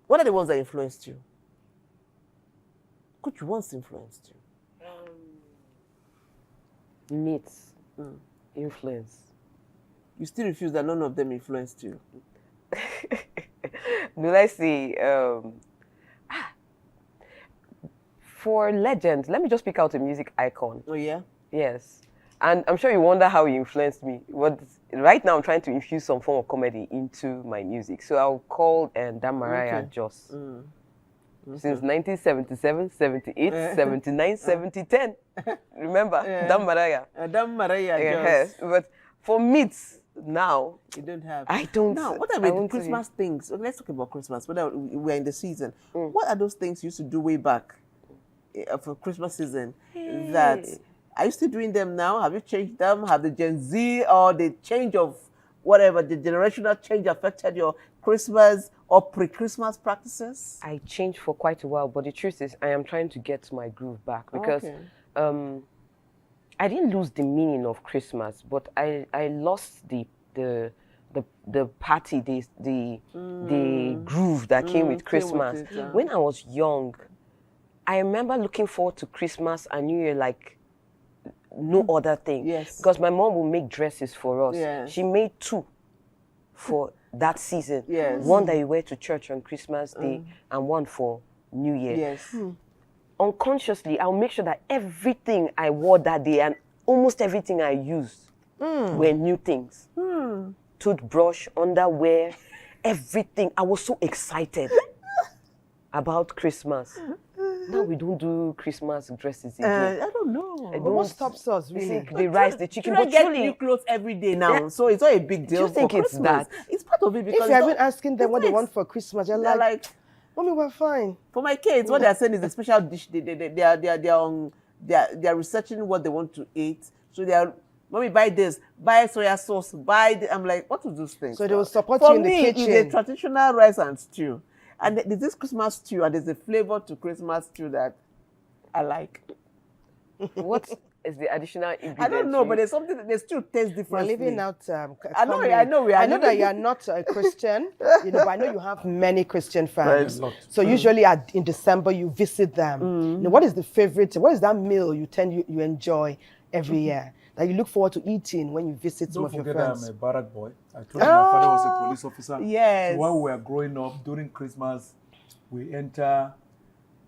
what are the ones that influenced you? Which ones influenced you? Myths, influence. You still refuse that none of them influenced you? Do I see? For legends, let me just pick out a music icon. Oh, yeah? Yes. And I'm sure you wonder how he influenced me. Right now, I'm trying to infuse some form of comedy into my music. So I'll call Dan Mariah Joss. Since 1977, 78, 79, 70, 10. Remember? Dan Mariah. Dan Mariah Joss. But for myths, now, you don't have. I don't. Now, what are the Christmas things? Let's talk about Christmas. We're in the season. What are those things you used to do way back for Christmas season that are you still doing them now? Have you changed them? Have the Gen Z or the change of whatever, the generational change affected your Christmas or pre-Christmas practices? I changed for quite a while, but the truth is I am trying to get my groove back because I didn't lose the meaning of Christmas, but I lost the party, the groove that came with Christmas. When I was young, I remember looking forward to Christmas and New Year like no other thing. Yes. Because my mom would make dresses for us. Yes. She made 2 for that season. Yes. One that you wear to church on Christmas Day and one for New Year. Yes. Unconsciously, I'll make sure that everything I wore that day and almost everything I used were new things. Toothbrush, underwear, everything. I was so excited about Christmas. Now we don't do Christmas dresses again. I don't know. What stops us, really? The rice, the chicken. But get new clothes every day now, so it's not a big deal. Do you think it's that? It's part of it because if you haven't asking them what they want for Christmas, they're like, "Mommy, we're fine." For my kids, what they're saying is a special dish. They're researching what they want to eat. So they're, "Mommy, buy this, buy soya sauce, buy." I'm like, what are those things? So they will support you in the kitchen. For me, it's a traditional rice and stew. And there's this Christmas stew, and there's a flavor to Christmas stew that I like. What It's the additional ingredient. I don't know, but there's something. There's still taste We're differently. leaving out. I know. I know. I know that you are not a Christian, but I know you have many Christian fans. So usually in December you visit them. What is the favorite? What is that meal you enjoy every year that you look forward to eating when you visit some of your friends? I'm a barrack boy. I told you my father was a police officer. Yes. So while we were growing up during Christmas, we enter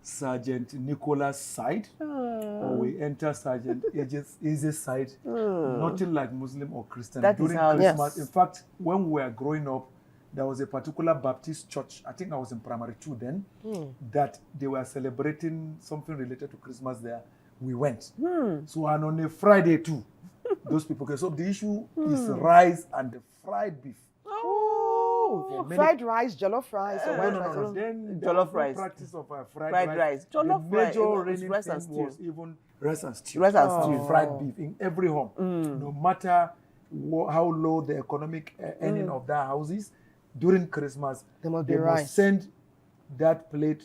Sergeant Nicola's side, or we enter Sergeant Eze's side. Nothing like Muslim or Christian. During Christmas, in fact, when we were growing up, there was a particular Baptist church, I think I was in primary 2 then, that they were celebrating something related to Christmas there. We went. So, and on a Friday too, those people came. So the issue is rice and the fried beef. Fried rice, jollof rice, or white rice? No. Then jollof rice. Practice of fried rice. Jollof the rice. major reigning Rice thing and stew. was even rice and stew. Rice and stew. Fried beef in every home. No matter how low the economic earning of that house is, during Christmas, they must send that plate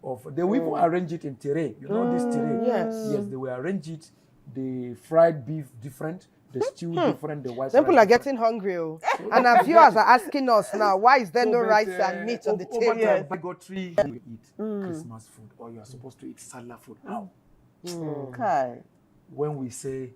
of. They will even arrange it in tray. You know this tray? Yes, they will arrange it. The fried beef different. The stew different, the white people are getting hungry. And our viewers are asking us now, why is there no rice and meat on the table? Yes. Bigotry, you eat Christmas food, or you are supposed to eat salad food. How? Okay. When we say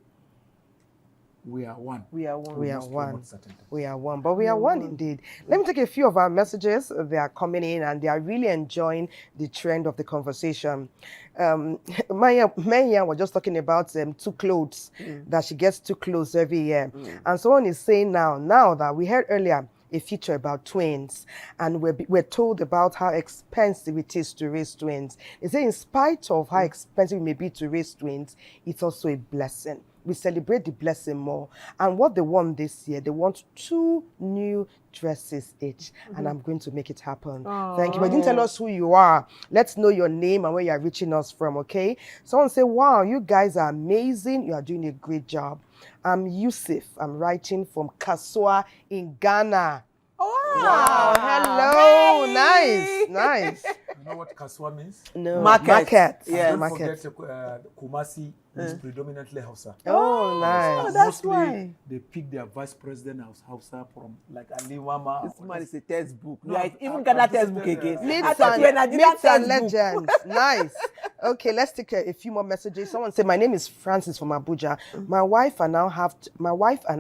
we are one. We are one. We are one. We are one. But we are one indeed. Let me take a few of our messages. They are coming in and they are really enjoying the trend of the conversation. Maya was just talking about 2 clothes, that she gets 2 clothes every year. And someone is saying now that we heard earlier a feature about twins, and we're told about how expensive it is to raise twins. They say in spite of how expensive it may be to raise twins, it's also a blessing. We celebrate the blessing more. And what they want this year, they want 2 new dresses each. And I'm going to make it happen. Thank you. But you didn't tell us who you are. Let's know your name and where you're reaching us from, okay? Someone say, wow, you guys are amazing. You are doing a great job. I'm Yusuf. I'm writing from Kasua in Ghana. Wow. Hello. Hey. Nice. You know what Kasua means? No. Market. Yeah. Don't Market. forget Kumasi is predominantly Hausa. Oh, nice. That's Mostly why. They pick their vice president as Hausa from like Ali Mama. This man is a textbook. No, even got that texbook again. Myths and legends. Nice. Okay, let's take a few more messages. Someone said, my name is Francis from Abuja. My wife and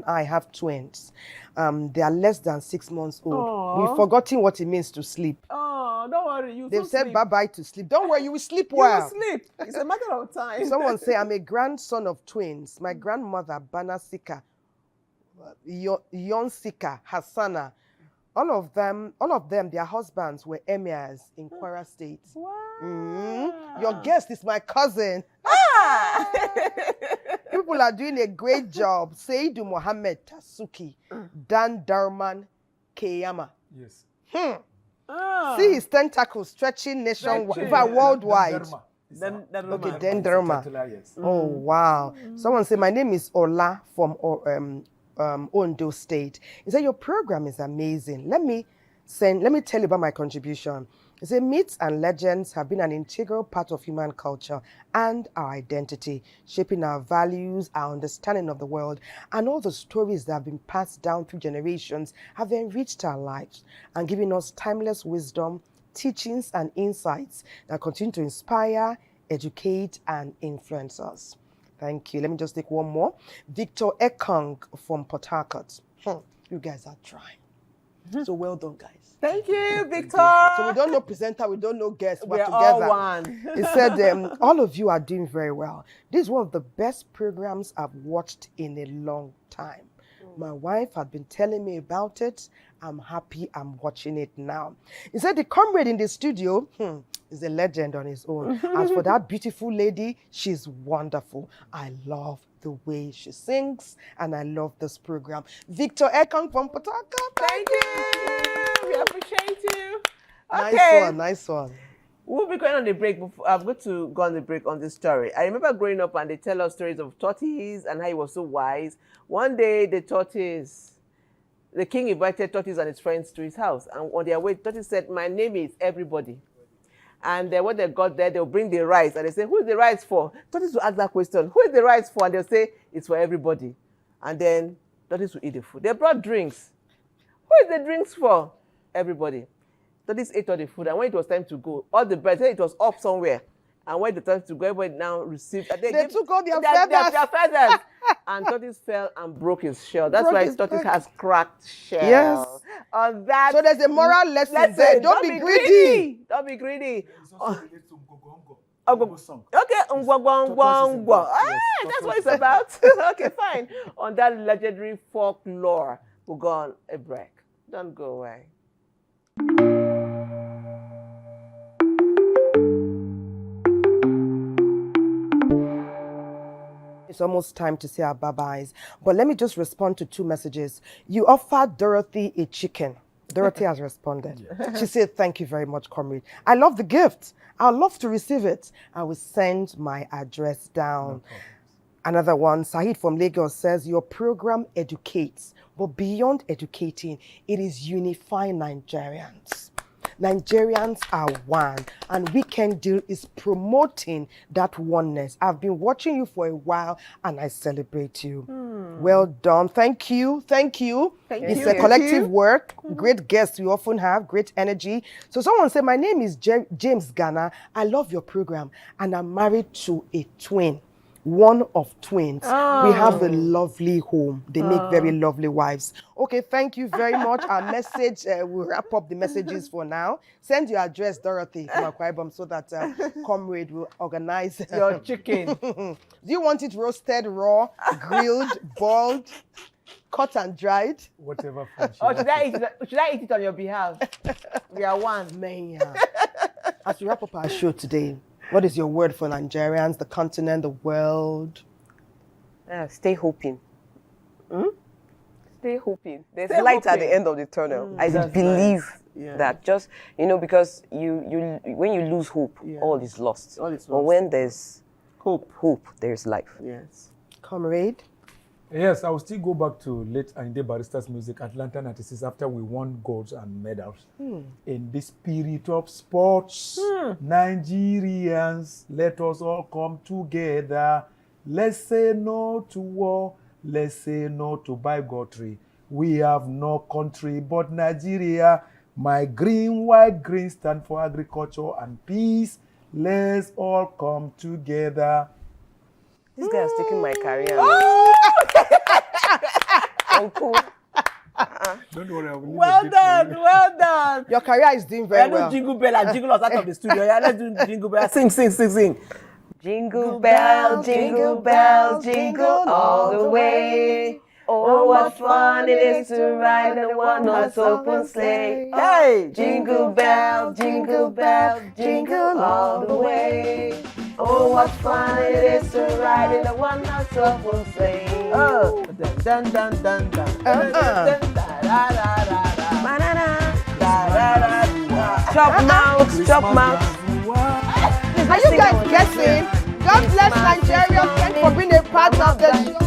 I have twins. They are less than 6 months old. We've forgotten what it means to sleep. Oh, don't worry. They've said bye-bye to sleep. Don't worry, you will sleep well. You will sleep. It's a matter of time. Someone say, I'm a grandson of twins. My grandmother, Banasika, Yonsika, Hassana, all of them, their husbands were emirs in Kwara State. Wow. Your guest is my cousin. People are doing a great job. Seidu Mohammed Tasuki, Dan Darman Keyama. Yes. See his tentacles stretching worldwide. Okay, Denderma. Oh, wow. Someone said, my name is Ola from Ondo State. He said, your program is amazing. Let me tell you about my contribution. He said, myths and legends have been an integral part of human culture and our identity, shaping our values, our understanding of the world, and all the stories that have been passed down through generations have enriched our lives and given us timeless wisdom, teachings, and insights that continue to inspire, educate, and influence us. Thank you. Let me just take one more. Victor Ekong from Port Harcourt. You guys are trying. So well done, guys. Thank you, Victor. So we don't know presenter, we don't know guests. We're together. all one. He said, all of you are doing very well. This is one of the best programs I've watched in a long time. My wife had been telling me about it. I'm happy I'm watching it now. He said the comrade in the studio is a legend on his own. As for that beautiful lady, she's wonderful. I love the way she sings, and I love this program. Victor Ekong from Port Harcourt. Thank you. We appreciate you. Okay. Nice one. We'll be going on the break. I'm going to go on the break on this story. I remember growing up and they tell us stories of tortoise and how he was so wise. One day, the king invited tortoise and his friends to his house. And on their way, tortoise said, my name is everybody. And then when they got there, they'll bring the rice and they say, who is the rice for? Tortoise will ask that question. Who is the rice for? And they'll say, it's for everybody. And then tortoise will eat the food. They brought drinks. Who is the drinks for? Everybody. Tortoise ate all the food. And when it was time to go, all the birds, it was up somewhere. And when the time to go, everybody now received. They took all their feathers. Their feathers. And tortoise fell and broke his shell. That's why tortoise has cracked shell. Yes. On that. So there's a moral lesson there. Don't be greedy. Don't be greedy. Okay, That's what it's about. Okay, fine. On that legendary folklore, we'll go on a break. Don't go away. It's almost time to say our bye-byes. But let me just respond to 2 messages. You offered Dorothy a chicken. Dorothy has responded. She said, thank you very much, comrade. I love the gift. I'd love to receive it. I will send my address down. Another one, Sahid from Lagos says, your program educates, but beyond educating, it is unifying Nigerians. Nigerians are one, and Weekend Deal is promoting that oneness. I've been watching you for a while, and I celebrate you. Well done. Thank you. Thank you. It's a collective work. Great guests you often have, great energy. So someone said, my name is James Ghana. I love your program, and I'm married to a twin. One of twins. We have a lovely home. They make very lovely wives. Okay, thank you very much. Our message, we'll wrap up the messages for now. Send your address, Dorothy, from Akwa Ibom, so that comrade will organize your chicken. Do you want it roasted, raw, grilled, boiled, cut and dried? Whatever. Or should I eat it on your behalf? We are one. Man, as we wrap up our show today, what is your word for Nigerians, the continent, the world? Stay hoping. Stay hoping. There's light at the end of the tunnel. I believe that just, because you when you lose hope, all is lost. But when there's hope, there's life. Yes. Comrade? Yes, I will still go back to late Ayinde Barista's music, Atlanta 96, after we won golds and medals. In the spirit of sports, Nigerians, let us all come together. Let's say no to war. Let's say no to bigotry. We have no country but Nigeria. My green, white, green stand for agriculture and peace. Let's all come together. This guy is taking my career. Uncle. Don't worry, I will leave Well done. Your career is doing very well. Jingle bell and jingle us out of the studio. Yeah, let's do jingle bell. Sing. Jingle bell, jingle bell, jingle all the way. Oh, what fun it is to ride in a one-horse open sleigh. Hey! Jingle bell, jingle bell, jingle all the way. Oh, what fun it is to ride in a one-horse open sleigh. Oh, dun dun dun dun. Chop mouth. Are you guys guessing? God bless Nigeria. Thanks for being a part of the show.